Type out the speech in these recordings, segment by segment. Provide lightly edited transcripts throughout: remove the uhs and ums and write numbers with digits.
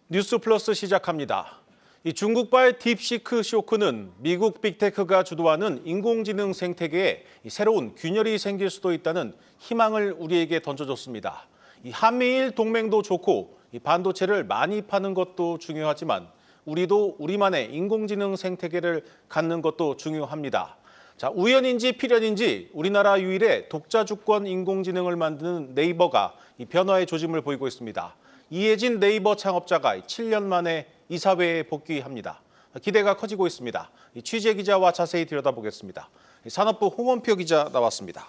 뉴스 플러스 시작합니다. 이 중국발 딥시크 쇼크는 미국 빅테크가 주도하는 인공지능 생태계에 새로운 균열이 생길 수도 있다는 희망을 우리에게 던져줬습니다. 이 한미일 동맹도 좋고 이 반도체를 많이 파는 것도 중요하지만 우리도 우리만의 인공지능 생태계를 갖는 것도 중요합니다. 자, 우연인지 필연인지 우리나라 유일의 독자 주권 인공지능을 만드는 네이버가 이 변화의 조짐을 보이고 있습니다. 이혜진 네이버 창업자가 7년 만에 이사회에 복귀합니다. 기대가 커지고 있습니다. 취재 기자와 자세히 들여다보겠습니다. 산업부 홍원표 기자 나왔습니다.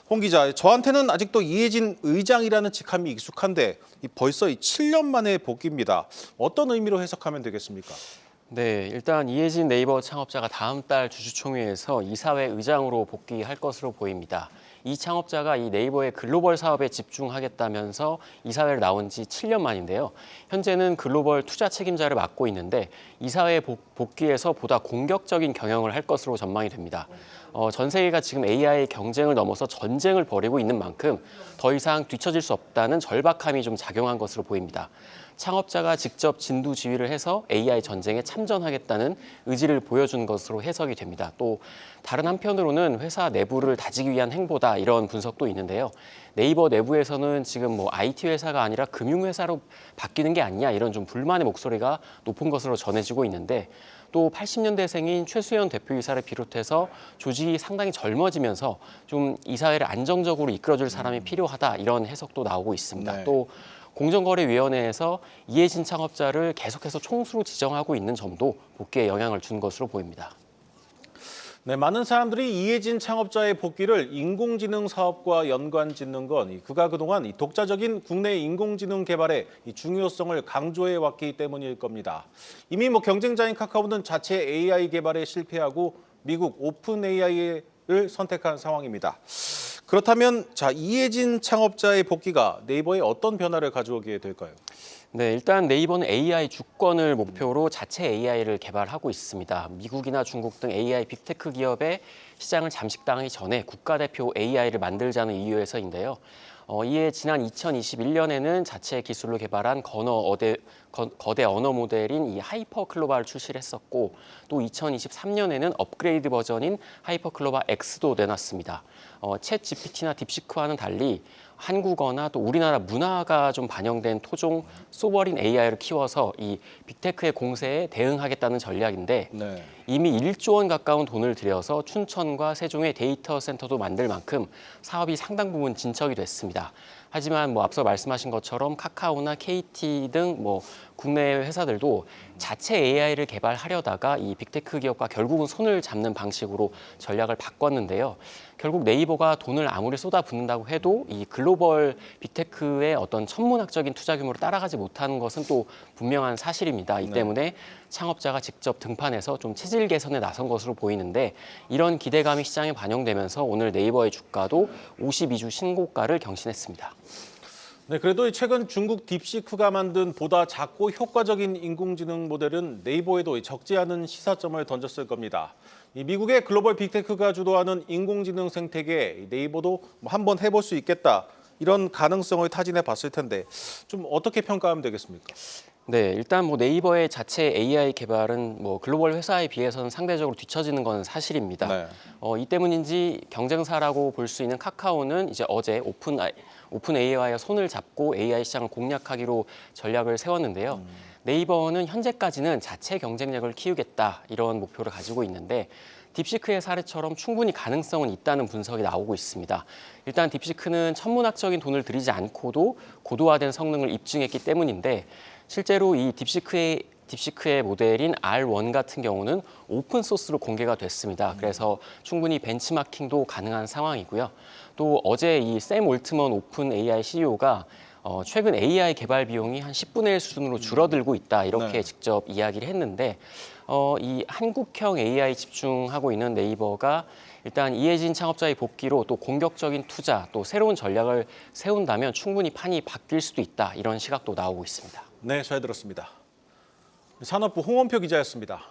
홍 기자, 저한테는 아직도 이혜진 의장이라는 직함이 익숙한데 벌써 7년 만에 복귀입니다. 어떤 의미로 해석하면 되겠습니까? 네, 일단 이혜진 네이버 창업자가 다음 달 주주총회에서 이사회 의장으로 복귀할 것으로 보입니다. 이 창업자가 이 네이버의 글로벌 사업에 집중하겠다면서 이사회를 나온 지 7년 만인데요. 현재는 글로벌 투자 책임자를 맡고 있는데 이사회에 복귀해서 보다 공격적인 경영을 할 것으로 전망이 됩니다. 전 세계가 지금 AI 경쟁을 넘어서 전쟁을 벌이고 있는 만큼 더 이상 뒤처질 수 없다는 절박함이 좀 작용한 것으로 보입니다. 창업자가 직접 진두지휘를 해서 AI 전쟁에 참전하겠다는 의지를 보여준 것으로 해석이 됩니다. 또 다른 한편으로는 회사 내부를 다지기 위한 행보다 이런 분석도 있는데요. 네이버 내부에서는 지금 IT 회사가 아니라 금융회사로 바뀌는 게 아니냐 이런 좀 불만의 목소리가 높은 것으로 전해지고 있는데 또 80년대생인 최수연 대표이사를 비롯해서 조직이 상당히 젊어지면서 좀 이사회를 안정적으로 이끌어줄 사람이 필요하다 이런 해석도 나오고 있습니다. 네. 또 공정거래위원회에서 이혜진 창업자를 계속해서 총수로 지정하고 있는 점도 복귀에 영향을 준 것으로 보입니다. 네, 많은 사람들이 이혜진 창업자의 복귀를 인공지능 사업과 연관 짓는 건 그가 그동안 독자적인 국내 인공지능 개발의 중요성을 강조해 왔기 때문일 겁니다. 이미 경쟁자인 카카오는 자체 AI 개발에 실패하고 미국 오픈 AI를 선택한 상황입니다. 그렇다면 이혜진 창업자의 복귀가 네이버에 어떤 변화를 가져오게 될까요? 네, 일단 네이버는 AI 주권을 목표로 자체 AI를 개발하고 있습니다. 미국이나 중국 등 AI 빅테크 기업의 시장을 잠식당하기 전에 국가대표 AI를 만들자는 이유에서인데요. 이에 지난 2021년에는 자체 기술로 개발한 거대 언어 모델인 이 하이퍼클로바를 출시를 했었고 또 2023년에는 업그레이드 버전인 하이퍼클로바 X도 내놨습니다. 챗 GPT나 딥시크와는 달리 한국어나 또 우리나라 문화가 좀 반영된 토종 소버린 AI를 키워서 이 빅테크의 공세에 대응하겠다는 전략인데 네. 이미 1조 원 가까운 돈을 들여서 춘천과 세종에 데이터 센터도 만들 만큼 사업이 상당 부분 진척이 됐습니다. 하지만 앞서 말씀하신 것처럼 카카오나 KT 등 국내 회사들도 자체 AI를 개발하려다가 이 빅테크 기업과 결국은 손을 잡는 방식으로 전략을 바꿨는데요. 결국 네이버가 돈을 아무리 쏟아붓는다고 해도 이 글로벌 빅테크의 어떤 천문학적인 투자 규모를 따라가지 못하는 것은 또 분명한 사실입니다. 이 때문에 창업자가 직접 등판해서 좀 체질 개선에 나선 것으로 보이는데 이런 기대감이 시장에 반영되면서 오늘 네이버의 주가도 52주 신고가를 경신했습니다. 네, 그래도 최근 중국 딥시크가 만든 보다 작고 효과적인 인공지능 모델은 네이버에도 적지 않은 시사점을 던졌을 겁니다. 이 미국의 글로벌 빅테크가 주도하는 인공지능 생태계에 네이버도 한번 해볼 수 있겠다. 이런 가능성을 타진해 봤을 텐데 좀 어떻게 평가하면 되겠습니까? 네, 일단 네이버의 자체 AI 개발은 글로벌 회사에 비해서는 상대적으로 뒤처지는 건 사실입니다. 네. 이 때문인지 경쟁사라고 볼 수 있는 카카오는 이제 어제 오픈 AI와 손을 잡고 AI 시장을 공략하기로 전략을 세웠는데요. 네이버는 현재까지는 자체 경쟁력을 키우겠다 이런 목표를 가지고 있는데 딥시크의 사례처럼 충분히 가능성은 있다는 분석이 나오고 있습니다. 일단 딥시크는 천문학적인 돈을 들이지 않고도 고도화된 성능을 입증했기 때문인데 실제로 이 딥시크의 모델인 R1 같은 경우는 오픈 소스로 공개가 됐습니다. 그래서 충분히 벤치마킹도 가능한 상황이고요. 또 어제 이 샘 올트먼 오픈 AI CEO가 최근 AI 개발 비용이 한 10분의 1 수준으로 줄어들고 있다 이렇게 직접 이야기를 했는데 이 한국형 AI 집중하고 있는 네이버가 일단 이혜진 창업자의 복귀로 또 공격적인 투자 또 새로운 전략을 세운다면 충분히 판이 바뀔 수도 있다 이런 시각도 나오고 있습니다. 네, 잘 들었습니다. 산업부 홍원표 기자였습니다.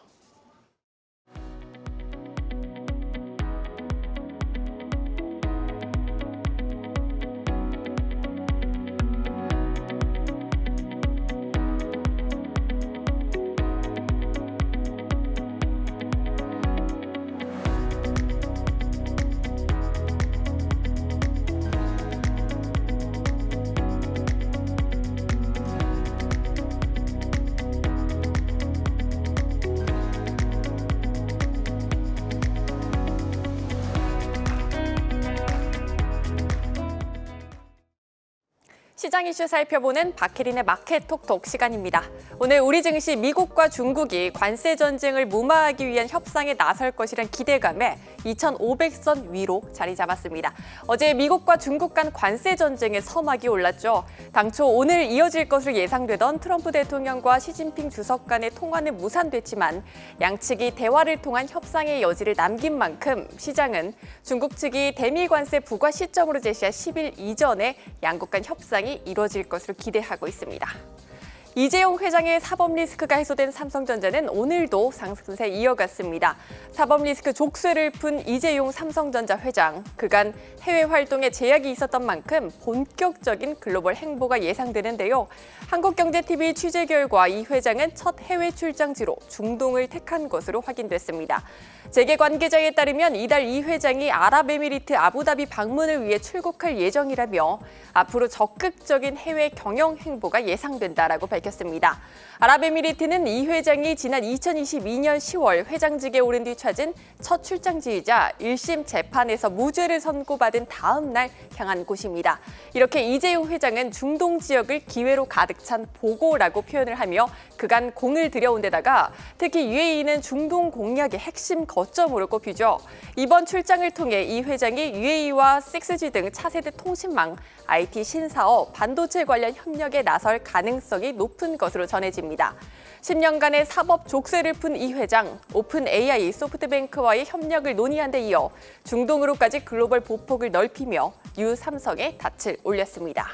시장 이슈 살펴보는 박혜린의 마켓 톡톡 시간입니다. 오늘 우리 증시 미국과 중국이 관세 전쟁을 무마하기 위한 협상에 나설 것이란 기대감에 2,500선 위로 자리 잡았습니다. 어제 미국과 중국 간 관세 전쟁에 서막이 올랐죠. 당초 오늘 이어질 것으로 예상되던 트럼프 대통령과 시진핑 주석 간의 통화는 무산됐지만 양측이 대화를 통한 협상의 여지를 남긴 만큼 시장은 중국 측이 대미 관세 부과 시점으로 제시한 10일 이전에 양국 간 협상이 이뤄질 것으로 기대하고 있습니다. 이재용 회장의 사법 리스크가 해소된 삼성전자는 오늘도 상승세 이어갔습니다. 사법 리스크 족쇄를 푼 이재용 삼성전자 회장, 그간 해외 활동에 제약이 있었던 만큼 본격적인 글로벌 행보가 예상되는데요. 한국경제TV 취재 결과 이 회장은 첫 해외 출장지로 중동을 택한 것으로 확인됐습니다. 재계 관계자에 따르면 이달 이 회장이 아랍에미리트 아부다비 방문을 위해 출국할 예정이라며 앞으로 적극적인 해외 경영 행보가 예상된다라고 밝혔습니다. 아랍에미리트는 이 회장이 지난 2022년 10월 회장직에 오른 뒤 찾은 첫 출장지이자 1심 재판에서 무죄를 선고받은 다음 날 향한 곳입니다. 이렇게 이재용 회장은 중동 지역을 기회로 가득 찬 보고라고 표현을 하며 그간 공을 들여온 데다가 특히 UAE는 중동 공략의 핵심 거점으로 꼽히죠. 이번 출장을 통해 이 회장이 UAE와 6G 등 차세대 통신망, IT 신사업, 반도체 관련 협력에 나설 가능성이 높은 것으로 전해집니다. 10년간의 사법 족쇄를 푼 이 회장, 오픈 AI, 소프트뱅크와의 협력을 논의한 데 이어 중동으로까지 글로벌 보폭을 넓히며 뉴 삼성에 닻을 올렸습니다.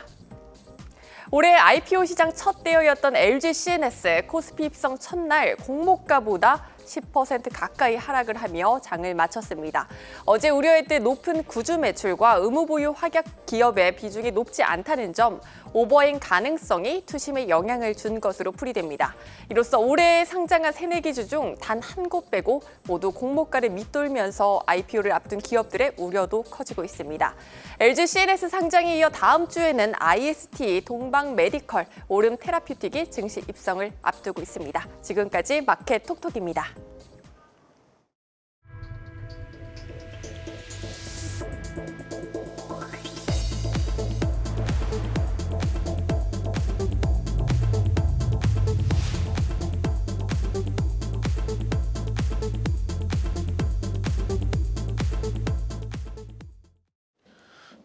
올해 IPO 시장 첫 대여였던 LG CNS 코스피 입성 첫날 공모가보다 10% 가까이 하락을 하며 장을 마쳤습니다. 어제 우려했듯 높은 구주 매출과 의무 보유 확약 기업의 비중이 높지 않다는 점, 오버행 가능성이 투심에 영향을 준 것으로 풀이됩니다. 이로써 올해 상장한 새네 기주 중 단 한 곳 빼고 모두 공모가를 밑돌면서 IPO를 앞둔 기업들의 우려도 커지고 있습니다. LG CNS 상장에 이어 다음 주에는 IST, 동방 메디컬, 오름 테라퓨틱이 증시 입성을 앞두고 있습니다. 지금까지 마켓 톡톡입니다.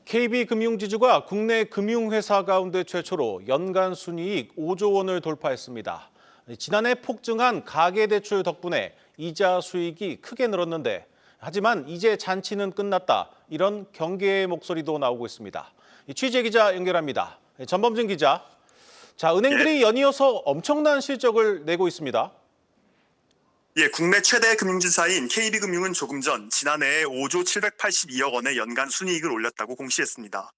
KB금융지주가 국내 금융회사 가운데 최초로 연간 순이익 5조 원을 돌파했습니다. 지난해 폭증한 가계대출 덕분에 이자 수익이 크게 늘었는데 하지만 이제 잔치는 끝났다. 이런 경계의 목소리도 나오고 있습니다. 취재기자 연결합니다. 전범진 기자. 자, 은행들이 연이어서 엄청난 실적을 내고 있습니다. 국내 최대 금융지사인 KB금융은 조금 전 지난해에 5조 782억 원의 연간 순이익을 올렸다고 공시했습니다.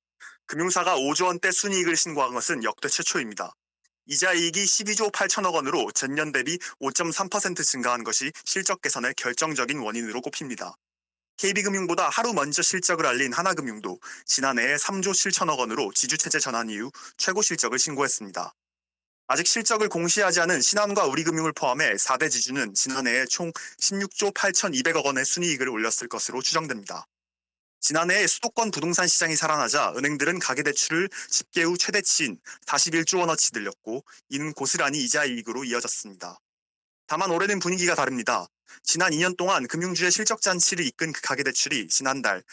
금융사가 5조 원대 순이익을 신고한 것은 역대 최초입니다. 이자 이익이 12조 8천억 원으로 전년 대비 5.3% 증가한 것이 실적 개선의 결정적인 원인으로 꼽힙니다. KB금융보다 하루 먼저 실적을 알린 하나금융도 지난해에 3조 7천억 원으로 지주체제 전환 이후 최고 실적을 신고했습니다. 아직 실적을 공시하지 않은 신한과 우리금융을 포함해 4대 지주는 지난해에 총 16조 8,200억 원의 순이익을 올렸을 것으로 추정됩니다. 지난해에 수도권 부동산 시장이 살아나자 은행들은 가계대출을 집계 후 최대치인 41조 원어치 늘렸고 이는 고스란히 이자 이익으로 이어졌습니다. 다만 올해는 분위기가 다릅니다. 지난 2년 동안 금융주의 실적 잔치를 이끈 그 가계대출이 지난달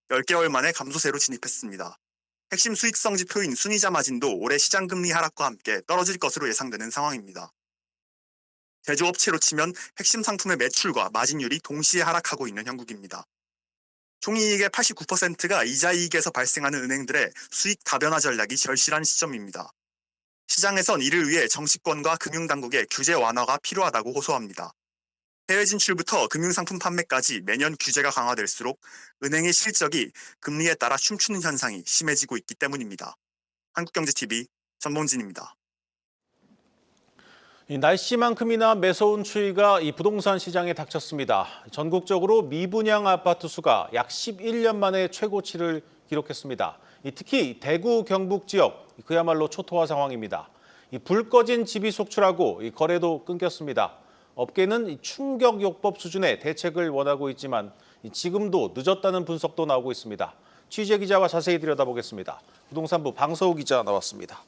10개월 만에 감소세로 진입했습니다. 핵심 수익성 지표인 순이자 마진도 올해 시장금리 하락과 함께 떨어질 것으로 예상되는 상황입니다. 제조업체로 치면 핵심 상품의 매출과 마진율이 동시에 하락하고 있는 형국입니다. 총이익의 89%가 이자 이익에서 발생하는 은행들의 수익 다변화 전략이 절실한 시점입니다. 시장에선 이를 위해 정치권과 금융당국의 규제 완화가 필요하다고 호소합니다. 해외 진출부터 금융상품 판매까지 매년 규제가 강화될수록 은행의 실적이 금리에 따라 춤추는 현상이 심해지고 있기 때문입니다. 한국경제TV 전범진입니다. 날씨만큼이나 매서운 추위가 이 부동산 시장에 닥쳤습니다. 전국적으로 미분양 아파트 수가 약 11년 만에 최고치를 기록했습니다. 특히 대구, 경북 지역 그야말로 초토화 상황입니다. 불 꺼진 집이 속출하고 거래도 끊겼습니다. 업계는 충격요법 수준의 대책을 원하고 있지만 지금도 늦었다는 분석도 나오고 있습니다. 취재 기자와 자세히 들여다보겠습니다. 부동산부 방서우 기자 나왔습니다.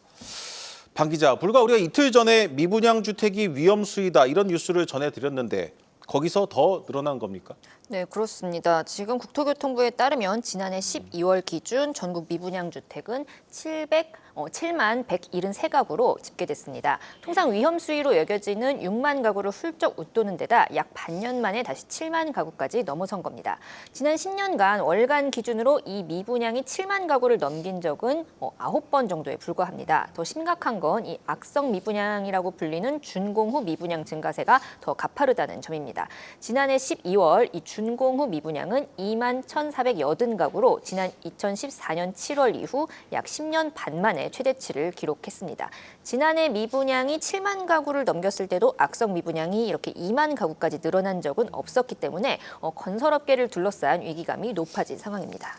방 기자, 불과 우리가 이틀 전에 미분양 주택이 위험 수위다 이런 뉴스를 전해드렸는데 거기서 더 늘어난 겁니까? 네, 그렇습니다. 지금 국토교통부에 따르면 지난해 12월 기준 전국 미분양 주택은 7만 173가구로 집계됐습니다. 통상 위험 수위로 여겨지는 6만 가구를 훌쩍 웃도는 데다 약 반년 만에 다시 7만 가구까지 넘어선 겁니다. 지난 10년간 월간 기준으로 이 미분양이 7만 가구를 넘긴 적은 9번 정도에 불과합니다. 더 심각한 건 이 악성 미분양이라고 불리는 준공 후 미분양 증가세가 더 가파르다는 점입니다. 지난해 12월 이 준공 후 미분양은 2만 1,480가구로 지난 2014년 7월 이후 약 10년 반 만에 최대치를 기록했습니다. 지난해 미분양이 7만 가구를 넘겼을 때도 악성 미분양이 이렇게 2만 가구까지 늘어난 적은 없었기 때문에 건설업계를 둘러싼 위기감이 높아진 상황입니다.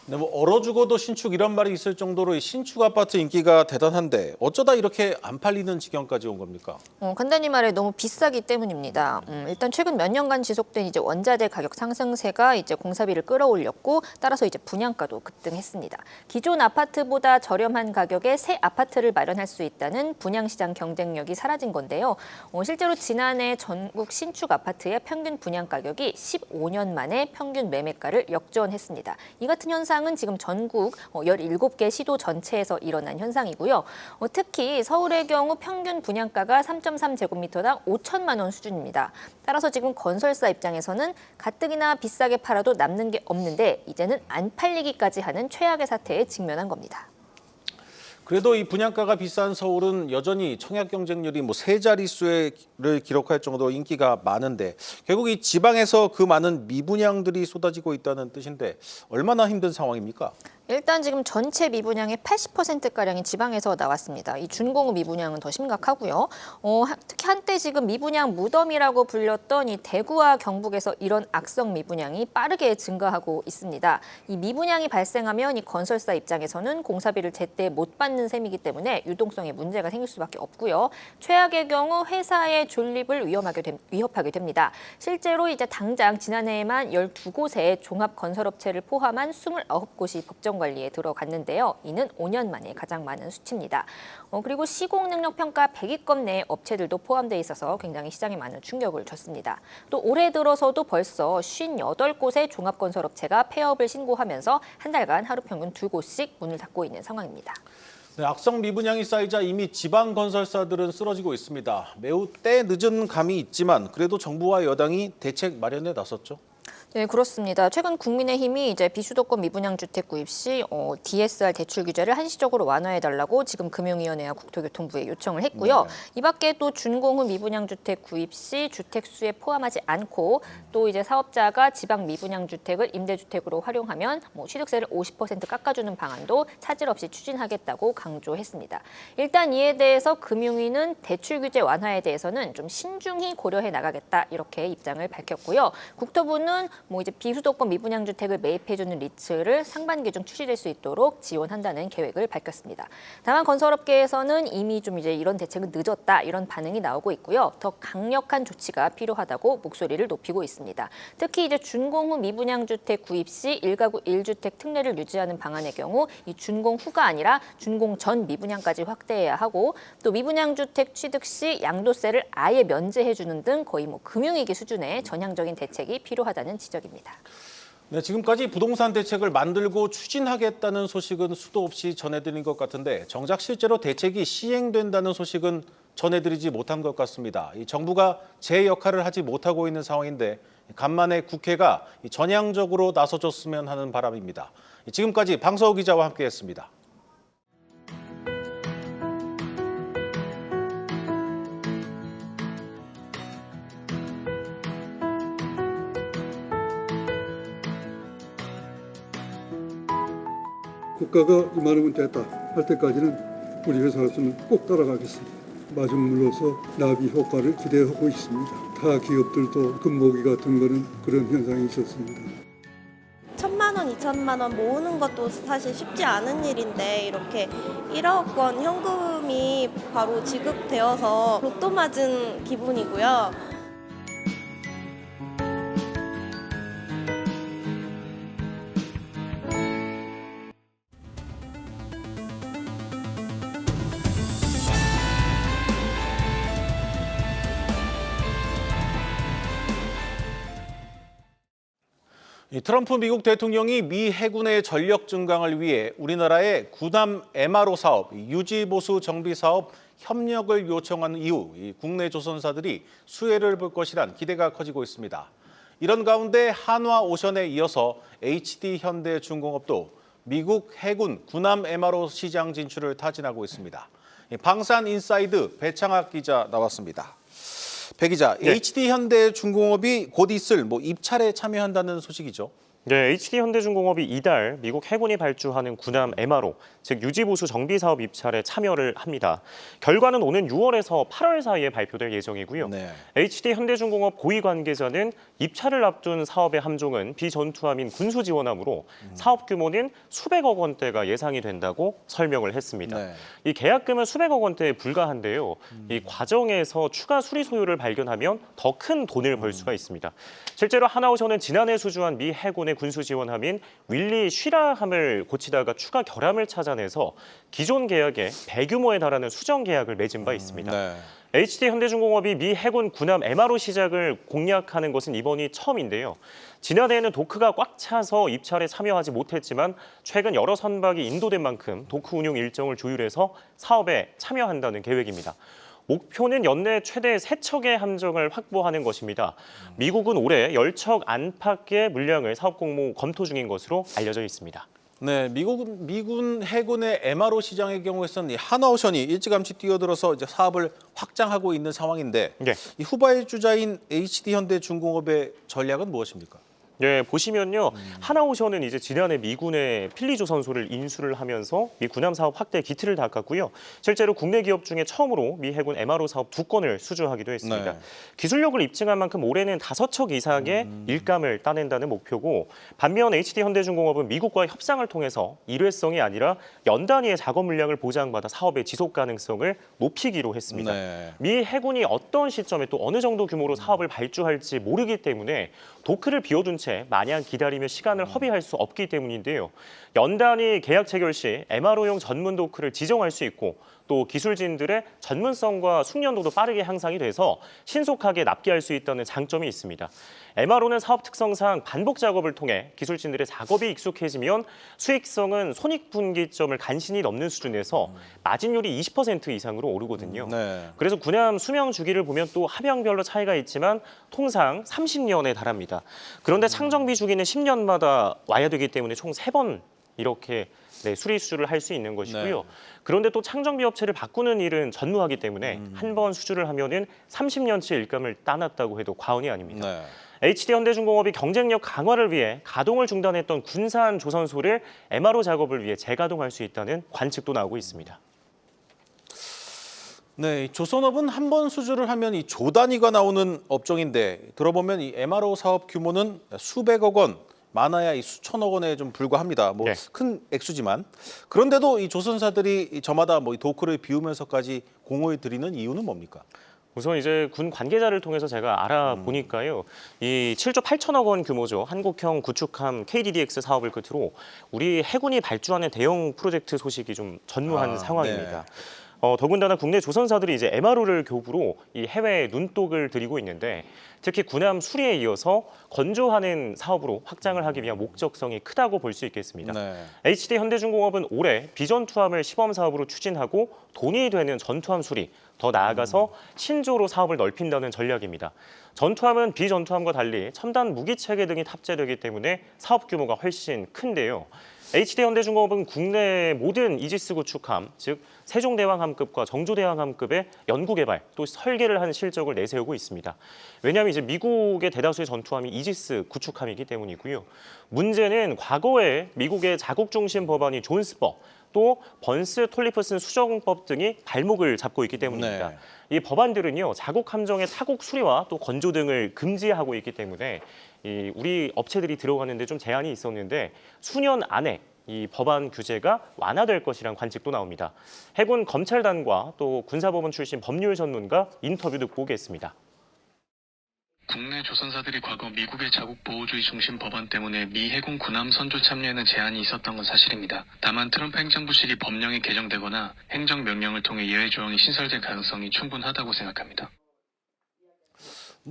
네, 뭐 얼어 죽어도 신축 이런 말이 있을 정도로 이 신축 아파트 인기가 대단한데 어쩌다 이렇게 안 팔리는 지경까지 온 겁니까? 간단히 말해 너무 비싸기 때문입니다. 일단 최근 몇 년간 지속된 이제 원자재 가격 상승세가 이제 공사비를 끌어올렸고 따라서 이제 분양가도 급등했습니다. 기존 아파트보다 저렴한 가격에 새 아파트를 마련할 수 있다는 분양시장 경쟁력이 사라진 건데요. 실제로 지난해 전국 신축 아파트의 평균 분양 가격이 15년 만에 평균 매매가를 역전했습니다. 이 같은 현상은 지금 전국 17개 시도 전체에서 일어난 현상이고요. 특히 서울의 경우 평균 분양가가 3.3제곱미터당 5천만 원 수준입니다. 따라서 지금 건설사 입장에서는 가뜩이나 비싸게 팔아도 남는 게 없는데 이제는 안 팔리기까지 하는 최악의 사태에 직면한 겁니다. 그래도 이 분양가가 비싼 서울은 여전히 청약 경쟁률이 뭐 세 자릿수를 기록할 정도로 인기가 많은데 결국 이 지방에서 그 많은 미분양들이 쏟아지고 있다는 뜻인데 얼마나 힘든 상황입니까? 일단 지금 전체 미분양의 80%가량이 지방에서 나왔습니다. 이 준공후 미분양은 더 심각하고요. 특히 한때 지금 미분양 무덤이라고 불렸던 이 대구와 경북에서 이런 악성 미분양이 빠르게 증가하고 있습니다. 이 미분양이 발생하면 이 건설사 입장에서는 공사비를 제때 못 받는 셈이기 때문에 유동성에 문제가 생길 수밖에 없고요. 최악의 경우 회사의 존립을 위협하게 됩니다. 실제로 이제 당장 지난해에만 12곳의 종합건설업체를 포함한 29곳이 법정 관리에 들어갔는데요. 이는 5년 만에 가장 많은 수치입니다. 그리고 시공능력평가 100위권 내 업체들도 포함되어 있어서 굉장히 시장에 많은 충격을 줬습니다. 또 올해 들어서도 벌써 58곳의 종합건설업체가 폐업을 신고하면서 한 달간 하루 평균 2곳씩 문을 닫고 있는 상황입니다. 네, 악성 미분양이 쌓이자 이미 지방 건설사들은 쓰러지고 있습니다. 매우 때 늦은 감이 있지만 그래도 정부와 여당이 대책 마련에 나섰죠. 네, 그렇습니다. 최근 국민의힘이 이제 비수도권 미분양 주택 구입 시 DSR 대출 규제를 한시적으로 완화해달라고 지금 금융위원회와 국토교통부에 요청을 했고요. 네. 이 밖에 또 준공 후 미분양 주택 구입 시 주택 수에 포함하지 않고 또 이제 사업자가 지방 미분양 주택을 임대주택으로 활용하면 취득세를 50% 깎아주는 방안도 차질 없이 추진하겠다고 강조했습니다. 일단 이에 대해서 금융위는 대출 규제 완화에 대해서는 좀 신중히 고려해 나가겠다 이렇게 입장을 밝혔고요. 국토부는 이제 비수도권 미분양 주택을 매입해주는 리츠를 상반기 중 출시될 수 있도록 지원한다는 계획을 밝혔습니다. 다만 건설업계에서는 이미 좀 이제 이런 대책은 늦었다 이런 반응이 나오고 있고요. 더 강력한 조치가 필요하다고 목소리를 높이고 있습니다. 특히 이제 준공 후 미분양 주택 구입 시 1가구 1주택 특례를 유지하는 방안의 경우 이 준공 후가 아니라 준공 전 미분양까지 확대해야 하고 또 미분양 주택 취득 시 양도세를 아예 면제해주는 등 거의 금융위기 수준의 전향적인 대책이 필요하다는 지적입니다. 네, 지금까지 부동산 대책을 만들고 추진하겠다는 소식은 수도 없이 전해드린 것 같은데 정작 실제로 대책이 시행된다는 소식은 전해드리지 못한 것 같습니다. 이 정부가 제 역할을 하지 못하고 있는 상황인데 간만에 국회가 전향적으로 나서줬으면 하는 바람입니다. 지금까지 방서우 기자와 함께했습니다. 국가가 이만하면 됐다 할 때까지는 우리 회사로서는 꼭 따라가겠습니다. 마중 물러서 나비 효과를 기대하고 있습니다. 타 기업들도 금모기 같은 거는 그런 현상이 있었습니다. 1,000만 원, 2천만 원 모으는 것도 사실 쉽지 않은 일인데 이렇게 1억 원 현금이 바로 지급되어서 로또 맞은 기분이고요. 트럼프 미국 대통령이 미 해군의 전력 증강을 위해 우리나라의 구남 MRO 사업, 유지보수 정비 사업 협력을 요청한 이후 국내 조선사들이 수혜를 볼 것이란 기대가 커지고 있습니다. 이런 가운데 한화오션에 이어서 HD현대중공업도 미국 해군 구남 MRO 시장 진출을 타진하고 있습니다. 방산인사이드 배창학 기자 나왔습니다. 배 기자, 네. HD현대중공업이 곧 있을 입찰에 참여한다는 소식이죠. 네, HD현대중공업이 이달 미국 해군이 발주하는 구남 MRO, 즉 유지보수 정비 사업 입찰에 참여를 합니다. 결과는 오는 6월에서 8월 사이에 발표될 예정이고요. 네. HD현대중공업 고위 관계자는 입찰을 앞둔 사업의 함종은 비전투함인 군수지원함으로 사업 규모는 수백억 원대가 예상이 된다고 설명을 했습니다. 네. 이 계약금은 수백억 원대에 불과한데요. 이 과정에서 추가 수리 소요를 발견하면 더 큰 돈을 벌 수가 있습니다. 실제로 하나오션은 지난해 수주한 미 해군의 군수 지원함인 윌리 쉬라함을 고치다가 추가 결함을 찾아내서 기존 계약의 배규모에 달하는 수정 계약을 맺은 바 있습니다. 네. HD현대중공업이 미 해군 군함 MRO 시작을 공략하는 것은 이번이 처음인데요. 지난해에는 도크가 꽉 차서 입찰에 참여하지 못했지만 최근 여러 선박이 인도된 만큼 도크 운용 일정을 조율해서 사업에 참여한다는 계획입니다. 목표는 연내 최대 3척의 함정을 확보하는 것입니다. 미국은 올해 10척 안팎의 물량을 사업 공모 검토 중인 것으로 알려져 있습니다. 네, 미군 해군의 MRO 시장의 경우에서는 이 한화오션이 일찌감치 뛰어들어서 이제 사업을 확장하고 있는 상황인데 네. 이 후발 주자인 HD현대중공업의 전략은 무엇입니까? 네, 보시면요. 하나오션은 이제 지난해 미군의 필리조선소를 인수를 하면서 미 군함 사업 확대 기틀을 닦았고요. 실제로 국내 기업 중에 처음으로 미 해군 MRO 사업 2건을 수주하기도 했습니다. 네. 기술력을 입증한 만큼 올해는 5척 이상의 일감을 따낸다는 목표고, 반면 HD현대중공업은 미국과의 협상을 통해서 일회성이 아니라 연 단위의 작업 물량을 보장받아 사업의 지속 가능성을 높이기로 했습니다. 네. 미 해군이 어떤 시점에 또 어느 정도 규모로 사업을 발주할지 모르기 때문에 도크를 비워둔 채 마냥 기다리며 시간을 허비할 수 없기 때문인데요. 연단위 계약 체결 시 MRO용 전문 도크를 지정할 수 있고 또 기술진들의 전문성과 숙련도도 빠르게 향상이 돼서 신속하게 납기할 수 있다는 장점이 있습니다. MRO는 사업 특성상 반복 작업을 통해 기술진들의 작업이 익숙해지면 수익성은 손익분기점을 간신히 넘는 수준에서 마진율이 20% 이상으로 오르거든요. 네. 그래서 군함 수명 주기를 보면 또 함형별로 차이가 있지만 통상 30년에 달합니다. 그런데 창정비 주기는 10년마다 와야 되기 때문에 총 3번 이렇게 수리 수주를 할 수 있는 것이고요. 네. 그런데 또 창정비 업체를 바꾸는 일은 전무하기 때문에 한 번 수주를 하면은 30년치 일감을 따놨다고 해도 과언이 아닙니다. 네. HD현대중공업이 경쟁력 강화를 위해 가동을 중단했던 군산 조선소를 MRO 작업을 위해 재가동할 수 있다는 관측도 나오고 있습니다. 네, 조선업은 한 번 수주를 하면 이 조 단위가 나오는 업종인데 들어보면 이 MRO 사업 규모는 수백억 원, 많아야 이 수천억 원에 좀 불과합니다. 네. 큰 액수지만 그런데도 이 조선사들이 저마다 이 도크를 비우면서까지 공을 들이는 이유는 뭡니까? 우선 이제 군 관계자를 통해서 제가 알아보니까요. 이 7조 8천억 원 규모죠. 한국형 구축함 KDDX 사업을 끝으로 우리 해군이 발주하는 대형 프로젝트 소식이 좀 전무한 상황입니다. 네. 더군다나 국내 조선사들이 이제 MRO를 교부로 이 해외에 눈독을 들이고 있는데 특히 군함 수리에 이어서 건조하는 사업으로 확장을 하기 위한 목적성이 크다고 볼 수 있겠습니다. 네. HD현대중공업은 올해 비전투함을 시범 사업으로 추진하고 돈이 되는 전투함 수리, 더 나아가서 신조로 사업을 넓힌다는 전략입니다. 전투함은 비전투함과 달리 첨단 무기 체계 등이 탑재되기 때문에 사업 규모가 훨씬 큰데요. HD현대중공업은 국내 모든 이지스 구축함, 즉 세종대왕함급과 정조대왕함급의 연구개발 또 설계를 한 실적을 내세우고 있습니다. 왜냐하면 이제 미국의 대다수의 전투함이 이지스 구축함이기 때문이고요. 문제는 과거에 미국의 자국 중심 법안이 존스법, 또 번스 톨리프슨 수정법 등이 발목을 잡고 있기 때문입니다. 네. 이 법안들은요, 자국 함정의 타국 수리와 또 건조 등을 금지하고 있기 때문에 우리 업체들이 들어가는데 좀 제한이 있었는데 수년 안에 이 법안 규제가 완화될 것이란 관측도 나옵니다. 해군 검찰단과 또 군사법원 출신 법률 전문가 인터뷰 듣고 오겠습니다. 국내 조선사들이 과거 미국의 자국 보호주의 중심 법안 때문에 미 해군 군함 선조 참여에는 제한이 있었던 건 사실입니다. 다만 트럼프 행정부식이 법령이 개정되거나 행정명령을 통해 예외 조항이 신설될 가능성이 충분하다고 생각합니다.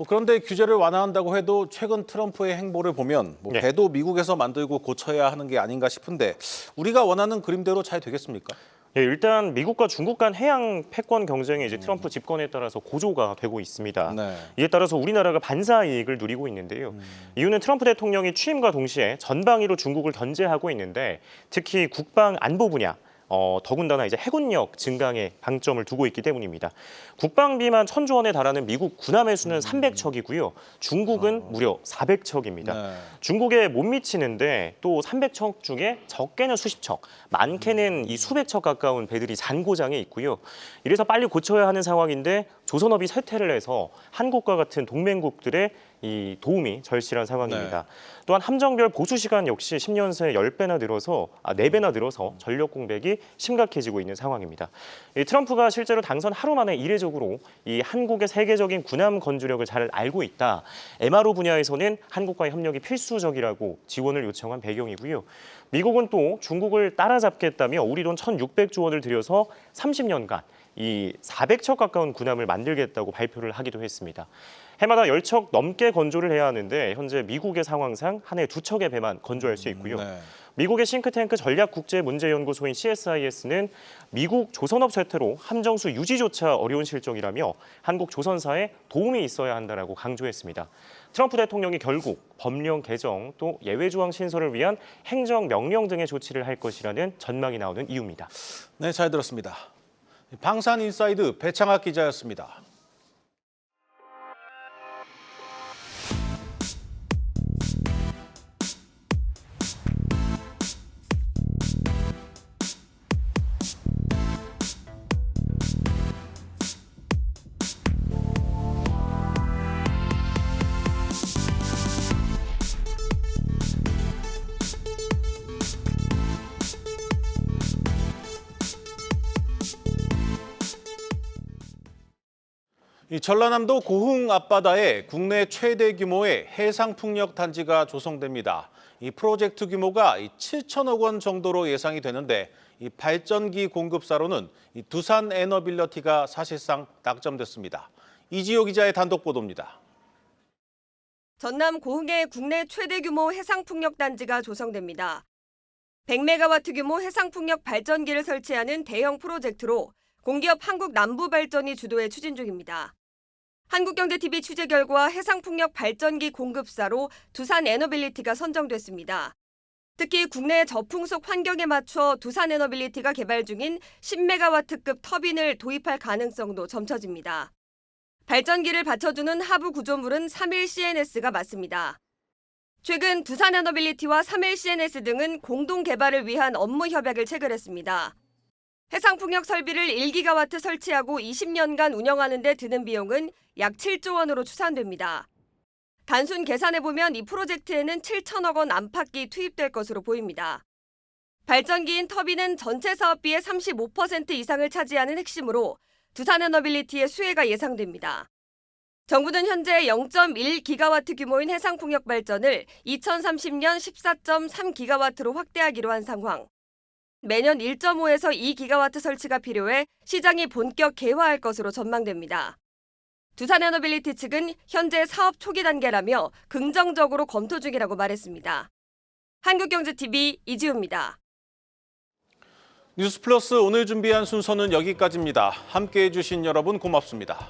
그런데 규제를 완화한다고 해도 최근 트럼프의 행보를 보면 네. 배도 미국에서 만들고 고쳐야 하는 게 아닌가 싶은데 우리가 원하는 그림대로 잘 되겠습니까? 예, 일단 미국과 중국 간 해양 패권 경쟁이 이제 트럼프 집권에 따라서 고조가 되고 있습니다. 네. 이에 따라서 우리나라가 반사 이익을 누리고 있는데요. 이유는 트럼프 대통령이 취임과 동시에 전방위로 중국을 견제하고 있는데 특히 국방 안보 분야, 더군다나 이제 해군력 증강에 방점을 두고 있기 때문입니다. 국방비만 1,000조 원에 달하는 미국 군함의 수는 300척이고요. 중국은 무려 400척입니다. 네. 중국에 못 미치는데 또 300척 중에 적게는 수십 척, 많게는 이 수백 척 가까운 배들이 잔고장에 있고요. 이래서 빨리 고쳐야 하는 상황인데 조선업이 쇠퇴를 해서 한국과 같은 동맹국들의 이 도움이 절실한 상황입니다. 또한 함정별 보수 시간 역시 10년 새 10배나 늘어서 4배나 늘어서 전력 공백이 심각해지고 있는 상황입니다. 이 트럼프가 실제로 당선 하루 만에 이례적으로 이 한국의 세계적인 군함 건조력을 잘 알고 있다. MRO 분야에서는 한국과의 협력이 필수적이라고 지원을 요청한 배경이고요. 미국은 또 중국을 따라잡겠다며 우리 돈 1,600조 원을 들여서 30년간 이 400척 가까운 군함을 만들겠다고 발표를 하기도 했습니다. 해마다 10척 넘게 건조를 해야 하는데 현재 미국의 상황상 한 해 2척의 배만 건조할 수 있고요. 네. 미국의 싱크탱크 전략국제문제연구소인 CSIS는 미국 조선업 쇠퇴로 함정수 유지조차 어려운 실정이라며 한국 조선사에 도움이 있어야 한다라고 강조했습니다. 트럼프 대통령이 결국 법령 개정 또 예외조항 신설을 위한 행정명령 등의 조치를 할 것이라는 전망이 나오는 이유입니다. 네, 잘 들었습니다. 방산인사이드 배창학 기자였습니다. 이 전라남도 고흥 앞바다에 국내 최대 규모의 해상풍력 단지가 조성됩니다. 이 프로젝트 규모가 7천억 원 정도로 예상이 되는데 이 발전기 공급사로는 이 두산 에너빌리티가 사실상 낙점됐습니다. 이지호 기자의 단독 보도입니다. 전남 고흥에 국내 최대 규모 해상풍력 단지가 조성됩니다. 100메가와트 규모 해상풍력 발전기를 설치하는 대형 프로젝트로 공기업 한국남부발전이 주도해 추진 중입니다. 한국경제TV 취재 결과 해상풍력 발전기 공급사로 두산 에너빌리티가 선정됐습니다. 특히 국내 저풍속 환경에 맞춰 두산 에너빌리티가 개발 중인 10메가와트급 터빈을 도입할 가능성도 점쳐집니다. 발전기를 받쳐주는 하부 구조물은 3일-CNS가 맞습니다. 최근 두산 에너빌리티와 3일-CNS 등은 공동 개발을 위한 업무 협약을 체결했습니다. 해상풍력 설비를 1기가와트 설치하고 20년간 운영하는 데 드는 비용은 약 7조 원으로 추산됩니다. 단순 계산해보면 이 프로젝트에는 7천억 원 안팎이 투입될 것으로 보입니다. 발전기인 터빈은 전체 사업비의 35% 이상을 차지하는 핵심으로 두산에너빌리티의 수혜가 예상됩니다. 정부는 현재 0.1기가와트 규모인 해상풍력 발전을 2030년 14.3기가와트로 확대하기로 한 상황. 매년 1.5에서 2기가와트 설치가 필요해 시장이 본격 개화할 것으로 전망됩니다. 두산에너빌리티 측은 현재 사업 초기 단계라며 긍정적으로 검토 중이라고 말했습니다. 한국경제TV 이지우입니다. 뉴스플러스 오늘 준비한 순서는 여기까지입니다. 함께해 주신 여러분 고맙습니다.